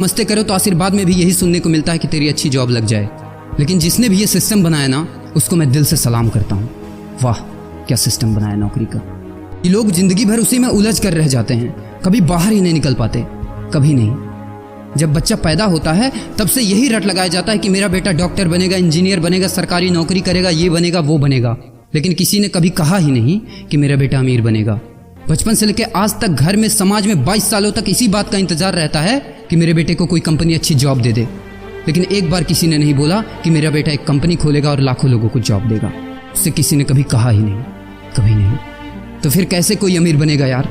मस्ते करो तो आशीर्वाद में भी यही सुनने को मिलता है कि तेरी अच्छी जॉब लग जाए। लेकिन जिसने भी ये सिस्टम बनाया ना, उसको मैं दिल से सलाम करता हूँ। वाह क्या सिस्टम बनाया नौकरी का। ये लोग जिंदगी भर उसी में उलझ कर रह जाते हैं, कभी बाहर ही नहीं निकल पाते, कभी नहीं। जब बच्चा पैदा होता है तब से यही रट लगाया जाता है कि मेरा बेटा डॉक्टर बनेगा, इंजीनियर बनेगा, सरकारी नौकरी करेगा, ये बनेगा वो बनेगा। लेकिन किसी ने कभी कहा ही नहीं कि मेरा बेटा अमीर बनेगा। बचपन से लेकर आज तक घर में, समाज में 22 सालों तक इसी बात का इंतजार रहता है कि मेरे बेटे को कोई कंपनी अच्छी जॉब दे दे। लेकिन एक बार किसी ने नहीं बोला कि मेरा बेटा एक कंपनी खोलेगा और लाखों लोगों को जॉब देगा। उससे किसी ने कभी कहा ही नहीं, कभी नहीं। तो फिर कैसे कोई अमीर बनेगा यार,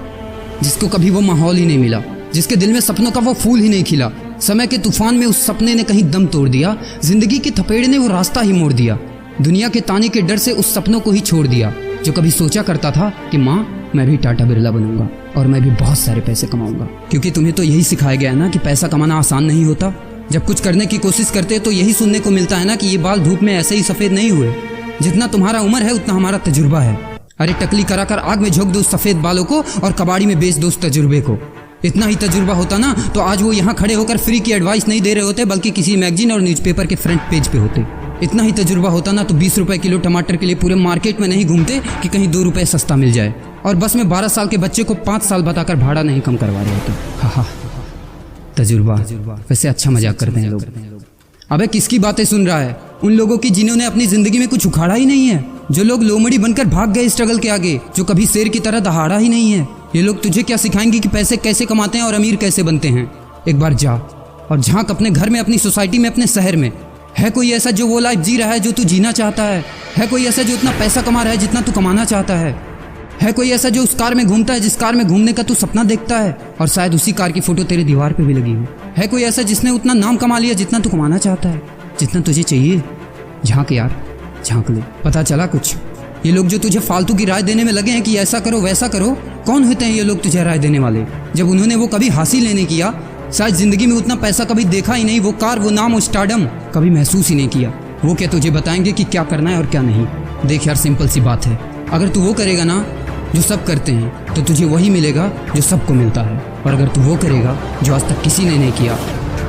जिसको कभी वो माहौल ही नहीं मिला, जिसके दिल में सपनों का वो फूल ही नहीं खिला। समय के तूफान में उस सपने ने कहीं दम तोड़ दिया, जिंदगी के थपेड़े ने वो रास्ता ही मोड़ दिया, दुनिया के ताने के डर से उस सपनों को ही छोड़ दिया। जो कभी सोचा करता था कि माँ मैं भी टाटा बिरला बनूंगा और मैं भी बहुत सारे पैसे कमाऊंगा। क्योंकि तुम्हें तो यही सिखाया गया है ना कि पैसा कमाना आसान नहीं होता। जब कुछ करने की कोशिश करते तो यही सुनने को मिलता है ना कि ये बाल धूप में ऐसे ही सफेद नहीं हुए। जितना तुम्हारा उम्र है उतना हमारा तजुर्बा है। अरे टकली कराकर आग में झोंक दो उस सफेद बालों को और कबाड़ी में बेच दो उस तजुर्बे को। इतना ही तजुर्बा होता ना तो आज वो यहाँ खड़े होकर फ्री की एडवाइस नहीं दे रहे होते, बल्कि किसी मैगजीन और न्यूज़पेपर के फ्रंट पेज पे होते। इतना ही तजुर्बा होता ना तो 20 रुपए किलो टमाटर के लिए पूरे मार्केट में नहीं घूमते कि कहीं 2 रुपए सस्ता मिल जाए। और बस में 12 साल के बच्चे को 5 साल बताकर भाड़ा नहीं कम करवा रहे होते। हा तजुर्बा। वैसे अच्छा मजाक करते हैं लोग। अबे किसकी बातें सुन रहा है? उन लोगों की जिन्होंने अपनी जिंदगी में कुछ उखाड़ा ही नहीं है, जो लोग लोमड़ी बनकर भाग गए स्ट्रगल के आगे, जो कभी शेर की तरह दहाड़ा ही नहीं है। ये लोग तुझे क्या सिखाएंगे कि पैसे कैसे कमाते हैं और अमीर कैसे बनते हैं। एक बार जा और झांक अपने घर में, अपनी सोसाइटी में, अपने शहर में। है कोई ऐसा जो वो लाइफ जी रहा है जो तू जीना चाहता है? है कोई ऐसा जो इतना पैसा कमा रहा है जितना तू कमाना चाहता है? है कोई ऐसा जो उस कार में घूमता है जिस कार में घूमने का तू सपना देखता है और शायद उसी कार की फोटो तेरे दीवार पे भी लगी हो? है कोई ऐसा जिसने उतना नाम कमा लिया जितना तू कमाना चाहता है, जितना तुझे चाहिए? झांक यार, झांक ले, पता चला कुछ। ये लोग जो तुझे फालतू की राय देने में लगे हैं कि ऐसा करो वैसा करो, कौन होते हैं ये लोग तुझे राय देने वाले? जब उन्होंने वो कभी हासिल ही नहीं किया, शायद जिंदगी में उतना पैसा कभी देखा ही नहीं, वो कार, वो नाम, वो स्टारडम कभी महसूस ही नहीं किया, वो क्या तुझे बताएंगे कि क्या करना है और क्या नहीं? देख यार, सिंपल सी बात है, अगर तू वो करेगा ना जो सब करते हैं तो तुझे वही मिलेगा जो सबको मिलता है। और अगर तू वो करेगा जो आज तक किसी ने नहीं किया,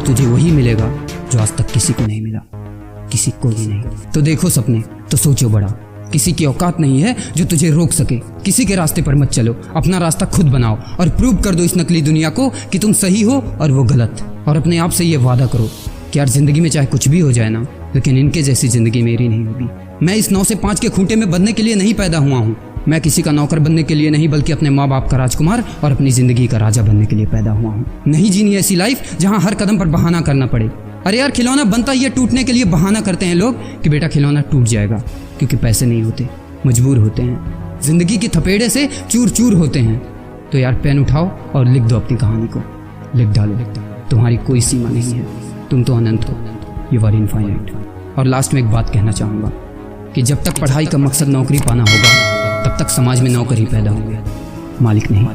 तुझे वही मिलेगा जो आज तक किसी को नहीं मिला, किसी को भी नहीं। तो देखो सपने तो सोचो बड़ा, किसी की औकात नहीं है जो तुझे रोक सके। किसी के रास्ते पर मत चलो, अपना रास्ता खुद बनाओ और प्रूव कर दो इस नकली दुनिया को कि तुम सही हो और वो गलत। और अपने आप से ये वादा करो कि यार जिंदगी में चाहे कुछ भी हो जाए ना, लेकिन इनके जैसी जिंदगी मेरी नहीं होगी। मैं इस 9 से 5 के खूंटे में बंधने के लिए नहीं पैदा हुआ हूँ। मैं किसी का नौकर बनने के लिए नहीं, बल्कि अपने माँ बाप का राजकुमार और अपनी जिंदगी का राजा बनने के लिए पैदा हुआ हूँ। नहीं जीनी ऐसी लाइफ जहाँ हर कदम पर बहाना करना पड़े। अरे यार, खिलौना बनता ही है टूटने के लिए। बहाना करते हैं लोग कि बेटा खिलौना टूट जाएगा, क्योंकि पैसे नहीं होते, मजबूर होते हैं, जिंदगी के थपेड़े से चूर चूर होते हैं। तो यार पेन उठाओ और लिख दो अपनी कहानी को, लिख डालो। तुम्हारी कोई सीमा नहीं है, तुम तो अनंत हो, यू आर इनफाइनाइट। और लास्ट में एक बात कहना चाहूँगा कि जब तक पढ़ाई का मकसद नौकरी पाना होगा, तब तक समाज में नौकर ही पैदा होंगे, मालिक नहीं।